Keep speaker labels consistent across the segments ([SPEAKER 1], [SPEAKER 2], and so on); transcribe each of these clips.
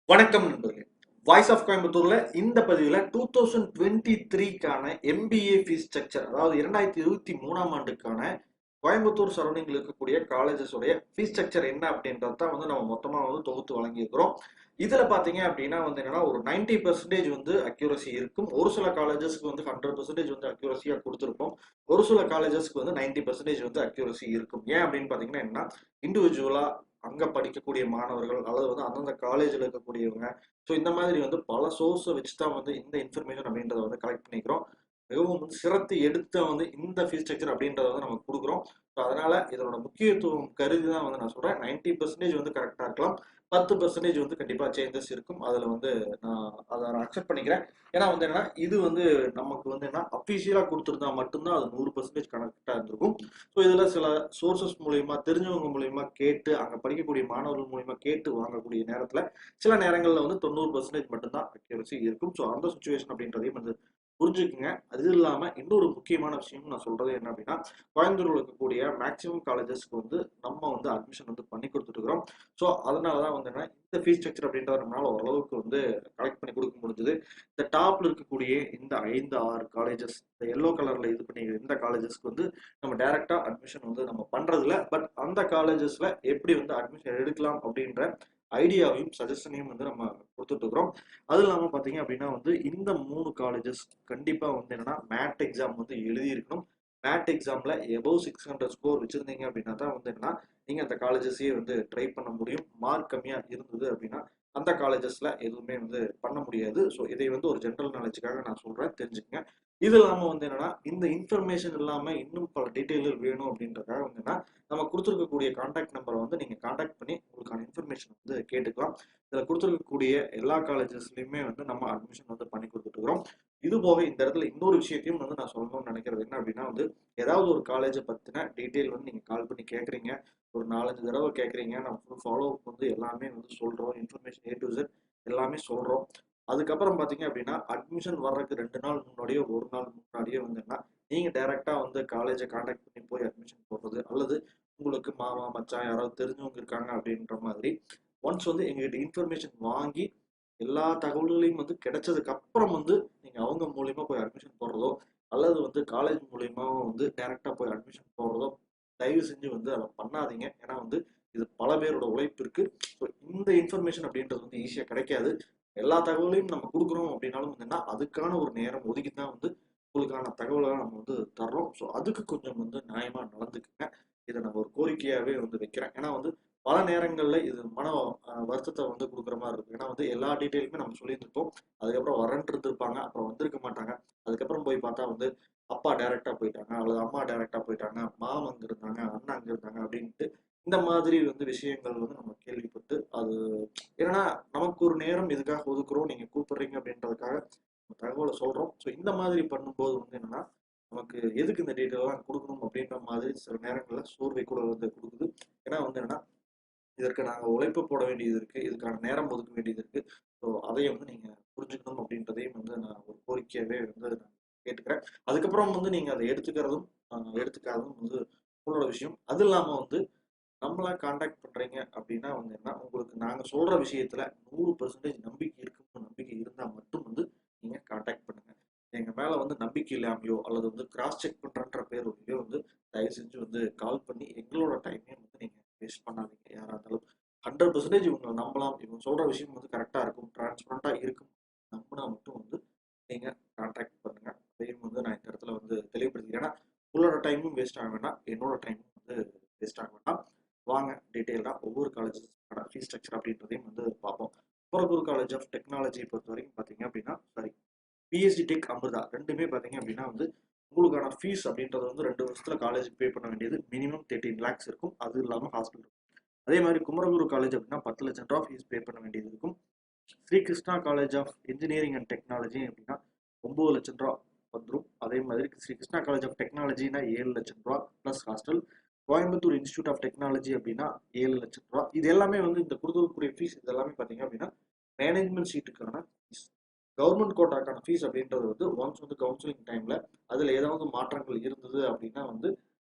[SPEAKER 1] வணக்கம் நண்பர்களே. Voice of கோயம்புத்தூர்ல இந்த பதிவுல 2023க்கான MBA ஃபீஸ் ஸ்ட்ரக்சர், அதாவது 2023ஆம் ஆண்டுக்கான கோயம்புத்தூர் சரௌண்டிங்ல இருக்கக்கூடிய காலேஜஸ் உடைய ஃபீஸ் ஸ்ட்ரக்சர் என்ன அப்படின்றத தான் நம்ம மொத்தமா தொகுத்து வழங்கியிருக்கிறோம். இதுல பாத்தீங்க அப்படின்னா என்னன்னா ஒரு 90% அக்யூரசி இருக்கும். ஒரு சில காலேஜஸ்க்கு 100% அக்யூரசியா கொடுத்துருப்போம். ஒரு சில காலேஜஸ்க்கு 90% அக்யூரசி இருக்கும். ஏன் அப்படின்னு பாத்தீங்கன்னா என்ன, இண்டிவிஜுவலா அங்க படிக்கக்கூடிய மாணவர்கள் அல்லது அந்தந்த காலேஜ்ல இருக்கக்கூடியவங்க, ஸோ இந்த மாதிரி பல சோர்ஸை வச்சு தான் இந்த இன்ஃபர்மேஷன் அப்படின்றத கலெக்ட் பண்ணிக்கிறோம். மிகவும் சிரத்தை எடுத்து இந்த ஃபீஸ் ஸ்ட்ரக்சர் அப்படின்றத நம்ம கொடுக்குறோம். ஸோ அதனால இதனோட முக்கியத்துவம் கருதி தான் நான் சொல்றேன். 90% கரெக்டா இருக்கலாம், 10% கண்டிப்பா சேஞ்சஸ் இருக்கும். அதுல நான் அதை அக்செப்ட் பண்ணிக்கிறேன். ஏன்னா என்னன்னா இது நமக்கு என்ன அபிஷியலா கொடுத்துருந்தா மட்டும்தான் அது 100% கரெக்டா இருந்திருக்கும். ஸோ இதுல சில சோர்சஸ் மூலியமா, தெரிஞ்சவங்க மூலியமா கேட்டு, அங்க படிக்கக்கூடிய மாணவர்கள் மூலியமா கேட்டு வாங்கக்கூடிய நேரத்துல சில நேரங்கள்ல 90% மட்டும்தான் அக்யூரசி இருக்கும். ஸோ அந்த சுச்சுவேஷன் அப்படின்றதையும் புரிஞ்சுக்குங்க. அது இல்லாம இன்னொரு முக்கியமான விஷயம் நான் சொல்றது என்ன அப்படின்னா, கோயம்புத்தூர்ல இருக்கக்கூடிய மேக்சிமம் காலேஜஸ்க்கு நம்ம அட்மிஷன் பண்ணி கொடுத்துட்டு இருக்கிறோம். ஸோ அதனாலதான் என்ன, இந்த ஃபீஸ் ஸ்ட்ரக்சர் அப்படின்றத நம்மளால ஓரளவுக்கு கலெக்ட் பண்ணி கொடுக்க முடிஞ்சது. இந்த டாப்ல இருக்கக்கூடிய இந்த 5-6 காலேஜஸ், இந்த எல்லோ கலர்ல இது பண்ணி இந்த காலேஜஸ்க்கு நம்ம டைரக்டா அட்மிஷன் நம்ம பண்றதில்ல. பட் அந்த காலேஜஸ்ல எப்படி அட்மிஷன் எடுக்கலாம் அப்படின்ற ஐடியாவையும் சஜஷனையும் நம்ம கொடுத்துட்டு இருக்கிறோம். அது இல்லாம பாத்தீங்க அப்படின்னா இந்த 3 காலேஜஸ் கண்டிப்பா என்னன்னா மேட் எக்ஸாம் எழுதி இருக்கணும். மேட் எக்ஸாம்ல எபோவ் 600 ஸ்கோர் வச்சிருந்தீங்க அப்படின்னா தான் என்னன்னா நீங்க அந்த காலேஜஸையே ட்ரை பண்ண முடியும். மார்க் கம்மியா இருந்தது அப்படின்னா அந்த காலேஜஸ்ல எதுவுமே பண்ண முடியாது. ஸோ இதை ஒரு ஜென்ரல் நாலேஜுக்காக நான் சொல்றேன், தெரிஞ்சுக்கங்க. இது இல்லாம என்னன்னா இந்த இன்ஃபர்மேஷன் இல்லாம இன்னும் பல டீட்டெயில்கள் வேணும் அப்படின்றதுக்காக என்னன்னா நம்ம கொடுத்துருக்கக்கூடிய கான்டாக்ட் நம்பரை நீங்க கான்டாக்ட் பண்ணி உங்களுக்கான இன்ஃபர்மேஷன் கேட்டுக்கலாம். இதுல கொடுத்துருக்கக்கூடிய எல்லா காலேஜஸ்லயுமே நம்ம அட்மிஷன் பண்ணி கொடுத்துட்டு இருக்கிறோம். இது போக இந்த இடத்துல இன்னொரு விஷயத்தையும் நான் சொல்லணும்னு நினைக்கிறது என்ன அப்படின்னா, ஏதாவது ஒரு காலேஜை பத்தின டீட்டெயில் நீங்க கால் பண்ணி கேட்குறீங்க, ஒரு 4-5 தடவை கேட்குறீங்க. நம்ம ஃபுல் ஃபாலோ அப் எல்லாமே சொல்றோம், இன்ஃபர்மேஷன் A to Z எல்லாமே சொல்றோம். அதுக்கப்புறம் பாத்தீங்க அப்படின்னா அட்மிஷன் வர்றதுக்கு 2 நாள் முன்னாடியோ 1 நாள் முன்னாடியோ நீங்க டைரக்டா காலேஜை கான்டாக்ட் பண்ணி போய் அட்மிஷன் போடுறது, அல்லது உங்களுக்கு மாமா மச்சான் யாராவது தெரிஞ்சவங்க இருக்காங்க அப்படின்ற மாதிரி ஒன்ஸ் எங்ககிட்ட இன்ஃபர்மேஷன் வாங்கி எல்லா தகவல்களையும் கிடைச்சதுக்கு அப்புறம் நீங்க அவங்க மூலியமா போய் அட்மிஷன் போடுறதோ, அல்லது காலேஜ் மூலியமா டைரக்டா போய் அட்மிஷன் போடுறதோ தயவு செஞ்சு அதை பண்ணாதீங்க. ஏன்னா இது பல பேரோட உழைப்பு இருக்கு. ஸோ இந்த இன்ஃபர்மேஷன் அப்படின்றது ஈஸியா கிடைக்காது. எல்லா தகவலையும் நம்ம கொடுக்குறோம் அப்படின்னாலும் அதுக்கான ஒரு நேரம் ஒதுக்கி தான் உங்களுக்கான தகவலை நம்ம தர்றோம். ஸோ அதுக்கு கொஞ்சம் நியாயமா நடந்துக்குங்க. இதை நான் ஒரு கோரிக்கையாவே வைக்கிறேன். ஏன்னா பல நேரங்கள்ல இது மன வருத்தத்தை கொடுக்குற மாதிரி இருக்கும். ஏன்னா எல்லா டீட்டெயிலுமே நம்ம சொல்லியிருந்திருப்போம். அதுக்கப்புறம் வரன்ட்டு இருந்திருப்பாங்க, அப்புறம் வந்திருக்க மாட்டாங்க. அதுக்கப்புறம் போய் பார்த்தா அப்பா டைரக்டா போயிட்டாங்க, அல்லது அம்மா டைரக்டா போயிட்டாங்க, மாமா அங்க இருந்தாங்க, அண்ணா அங்க இருந்தாங்க அப்படின்ட்டு இந்த மாதிரி விஷயங்கள் நம்ம கேள்விப்பட்டு, அது ஏன்னா நமக்கு ஒரு நேரம் இதுக்காக ஒதுக்குறோம், நீங்க கூப்பிடுறீங்க அப்படின்றதுக்காக தகவலை சொல்றோம். ஸோ இந்த மாதிரி பண்ணும்போது என்னன்னா நமக்கு எதுக்கு இந்த டீட்டெயில் எல்லாம் கொடுக்கணும் அப்படின்ற மாதிரி சில நேரங்கள்ல சோர்வை கூட கொடுக்குது. ஏன்னா என்னன்னா இதற்கு நாங்க உழைப்பு போட வேண்டியது இருக்கு, இதுக்கான நேரம் ஒதுக்க வேண்டியது இருக்கு. ஸோ அதையும் நீங்க புரிஞ்சுக்கணும் அப்படின்றதையும் நான் ஒரு கோரிக்கையாவே நான் கேட்டுக்கிறேன். அதுக்கப்புறம் நீங்க அதை எடுத்துக்கிறதும் எடுத்துக்காததும் உங்களோட விஷயம். அது இல்லாம நம்மளா கான்டாக்ட் பண்றீங்க அப்படின்னா என்ன, உங்களுக்கு நாங்க சொல்ற விஷயத்துல 100% நம்பிக்கை இருக்கும். நம்பிக்கை இருந்தா மட்டும் நீங்க கான்டாக்ட் பண்ணுங்க. எங்க மேல நம்பிக்கை இல்லாமையோ அல்லது கிராஸ் செக் பண்றன்ற பேர்லயோ தயவு செஞ்சு கால் பண்ணி எங்களோட டைமையும் நீங்க வேஸ்ட் பண்ணாதீங்க. யாரா இருந்தாலும் 100% இவங்க நம்பலாம், இவங்க சொல்ற விஷயம் கரெக்டா இருக்கும், டிரான்ஸ்பரண்டா இருக்கும், நம்பினா மட்டும் நீங்க கான்டாக்ட் பண்ணுங்க. அதையும் நான் இந்த இடத்துல தெளிவுபடுத்திக்கிறேன். ஏன்னா உங்களோட டைமும் வேஸ்ட் ஆக வேண்டாம், என்னோட டைமும் வேஸ்ட் ஆக வேண்டாம். வாங்க டீட்டெயிலாக ஒவ்வொரு காலேஜஸோட ஃபீஸ் ஸ்ட்ரக்சர் அப்படின்றதையும் பார்ப்போம். கோயம்புத்தூர் காலேஜ் ஆஃப் டெக்னாலஜி பொறுத்த வரைக்கும் பார்த்தீங்க அப்படின்னா, சாரி, பிஎஸ்டி டெக் அமிர்தா ரெண்டுமே பார்த்தீங்க அப்படின்னா உங்களுக்கான ஃபீஸ் அப்படின்றது 2 வருஷத்துல காலேஜுக்கு பே பண்ண வேண்டியது மினிமம் 13 lakhs இருக்கும். அது இல்லாமல் ஹாஸ்டல் இருக்கும். அதே மாதிரி குமரகுரு காலேஜ் அப்படின்னா 10 லட்சம் ரூபா ஃபீஸ் பே பண்ண வேண்டியது இருக்கும். Sri Krishna college of engineering and technology அப்படின்னா 9 லட்சம் ரூபா வந்துடும். அதே மாதிரி ஸ்ரீ கிருஷ்ணா காலேஜ் ஆஃப் டெக்னாலஜினா 7 லட்சம் ரூபா plus hostel. Coimbatore institute of technology அப்படின்னா 7 லட்சம் ரூபா. இது எல்லாமே இந்த கொடுக்கக்கூடிய ஃபீஸ் இது எல்லாமே பார்த்தீங்க அப்படின்னா மேனேஜ்மெண்ட் சீட்டுக்கான ஃபீஸ். கவர்மெண்ட் கோட்டாக்கான ஃபீஸ் அப்படின்றது ஒன்ஸ் கவுன்சிலிங் டைம்ல அதுல ஏதாவது மாற்றங்கள் இருந்தது அப்படின்னா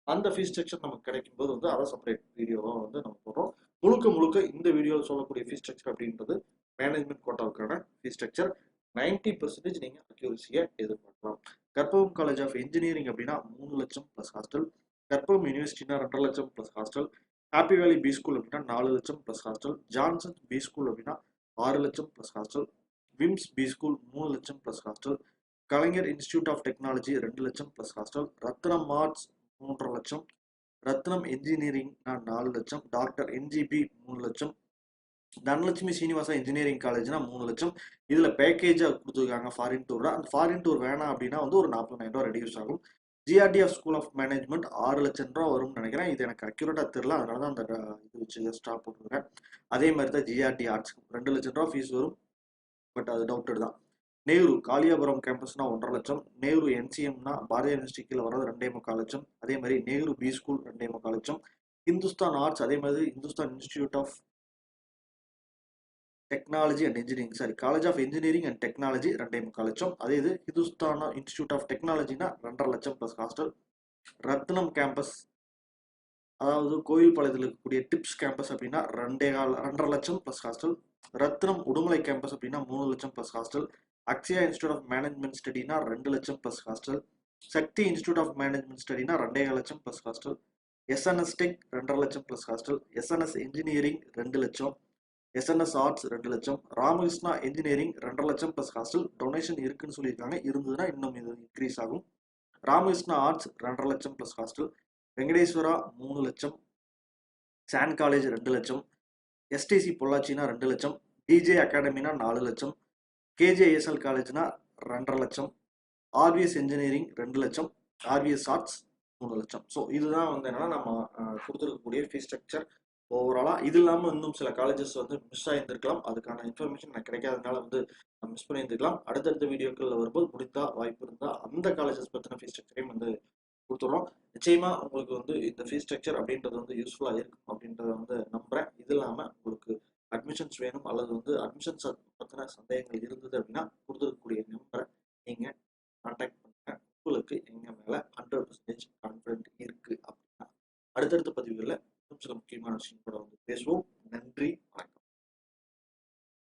[SPEAKER 1] அந்த ஃபீஸ் ஸ்ட்ரக்சர் நமக்கு கிடைக்கும் போது அதை செப்பரேட் வீடியோவா நம்ம போடுறோம். முழுக்க முழுக்க இந்த வீடியோவில் சொல்லக்கூடிய ஃபீஸ் ஸ்ட்ரக்சர் அப்படின்றது மேனேஜ்மெண்ட் கோட்டாவுக்கான ஃபீஸ் ஸ்ட்ரக்சர் 90% நீங்க அக்யூரசியை எதிர்பார்க்கலாம். கற்பகம் காலேஜ் ஆஃப் இன்ஜினியரிங் அப்படின்னா 3 லட்சம் பிளஸ் ஹாஸ்டல். கற்பகம் யூனிவர்சிட்டினா 2.5 லட்சம் plus hostel. Happy valley B school அப்படின்னா 4 லட்சம் plus hostel. Johnson B school அப்படின்னா 6 லட்சம் plus hostel. VIMS B school 3 லட்சம் plus hostel. Kalaignar institute of technology 2 லட்சம் பிளஸ் ஹாஸ்டல். ரத்னம் ஆர்ட்ஸ் 3.5 லட்சம். ரத்னம் இன்ஜினியரிங் 4 லட்சம். டாக்டர் என்ஜிபி 3 லட்சம். தனலட்சுமி சீனிவாசா இன்ஜினியரிங் காலேஜ்னா 3 லட்சம். இதுல பேக்கேஜா கொடுத்துருக்காங்க ஃபாரின் டூர். அந்த ஃபாரின் டூர் வேணாம் அப்படின்னா வந்து ஒரு 40,000 ரூபாய் ரெடியூஸ் ஆகும். GRD of school of management 6 லட்சம் ரூபா வரும்னு நினைக்கிறேன். இது எனக்கு அக்யூரேட்டா தெரியல, அதனால தான் அந்த இது வச்சு ஸ்டாப் போட்டுருக்கேன். அதே மாதிரி தான் ஜிஆர்டி ஆர்ட்ஸ் 2 லட்சம் ரூபா ஃபீஸ் வரும், பட் அது டவுட்டட் தான். நேரு காளியாபுரம் கேம்பஸ்னா 1.5 லட்சம். நேரு என்சிஎம்னா பாரதிய யூனிவர்சிட்டி கீழே வர்றது 2.25 லட்சம். அதே மாதிரி நேரு பி ஸ்கூல் 2.25 லட்சம். இந்துஸ்தான் ஆர்ட்ஸ் அதே மாதிரி Hindustan institute of technology and engineering college of engineering and technology 2.25 லட்சம். அதே இது ஹிந்துஸ்தானா இன்ஸ்டிடியூட் ஆஃப் டெக்னாலஜினா 2.5 லட்சம் பிளஸ் ஹாஸ்டல். ரத்னம் கேம்பஸ் அதாவது கோயில்பாளையத்தில் இருக்கக்கூடிய டிப்ஸ் கேம்பஸ் அப்படின்னா 2.5 லட்சம் plus hostel. Ratnam Udumalai campus அப்படின்னா 3 லட்சம் plus hostel. Akshaya institute of management ஸ்டடினா 2 லட்சம் plus hostel. Sakthi institute of management ஸ்டடினா 2.5 லட்சம் பிளஸ் ஹாஸ்டல். எஸ்என்எஸ் டெக் 2.5 லட்சம் பிளஸ் ஹாஸ்டல். எஸ்என்எஸ் இன்ஜினியரிங் 2 லட்சம். எஸ்என்எஸ் ஆர்ட்ஸ் 2 லட்சம். ராமகிருஷ்ணா இன்ஜினியரிங் 2.5 லட்சம் பிளஸ் ஹாஸ்டல். டொனேஷன் இருக்குன்னு சொல்லியிருக்காங்க, இருந்ததுன்னா இன்னும் இது இன்க்ரீஸ் ஆகும். ராமகிருஷ்ணா ஆர்ட்ஸ் 2.5 லட்சம் பிளஸ் ஹாஸ்டல். வெங்கடேஸ்வரா 3 லட்சம். சான் காலேஜ் 2 லட்சம். எஸ்டிசி பொள்ளாச்சினா 2 லட்சம். டிஜே அகாடமினா 4 லட்சம். கேஜேஎஸ்எல் காலேஜ்னா 2.5 லட்சம். ஆர்விஎஸ் இன்ஜினியரிங் 2 லட்சம். ஆர்விஎஸ் ஆர்ட்ஸ் 3 லட்சம். ஸோ இதுதான் வந்து என்னன்னா நம்ம கொடுத்துருக்கக்கூடிய ஃபீஸ் ஸ்ட்ரக்சர் ஓவராலா. இது இல்லாமல் இன்னும் சில காலேஜஸ் வந்து மிஸ் ஆகியிருந்திருக்கலாம், அதுக்கான இன்ஃபர்மேஷன் எனக்கு கிடைக்காதனால வந்து மிஸ் பண்ணியிருந்துக்கலாம். அடுத்தடுத்த வீடியோக்களில் வரும்போது முடிந்தா வாய்ப்பு இருந்தால் அந்த காலேஜஸ் பற்றின ஃபீஸ் ஸ்ட்ரக்சரையும் வந்து கொடுத்துட்றோம். நிச்சயமா உங்களுக்கு வந்து இந்த ஃபீஸ் ஸ்ட்ரக்சர் அப்படின்றது வந்து யூஸ்ஃபுல்லாக இருக்கும் அப்படின்றத வந்து நம்புறேன். இது இல்லாமல் உங்களுக்கு அட்மிஷன்ஸ் வேணும் அல்லது வந்து அட்மிஷன்ஸ் பற்றின சந்தேகங்கள் இருந்தது அப்படின்னா கொடுத்துருக்கக்கூடிய நம்பரை நீங்கள்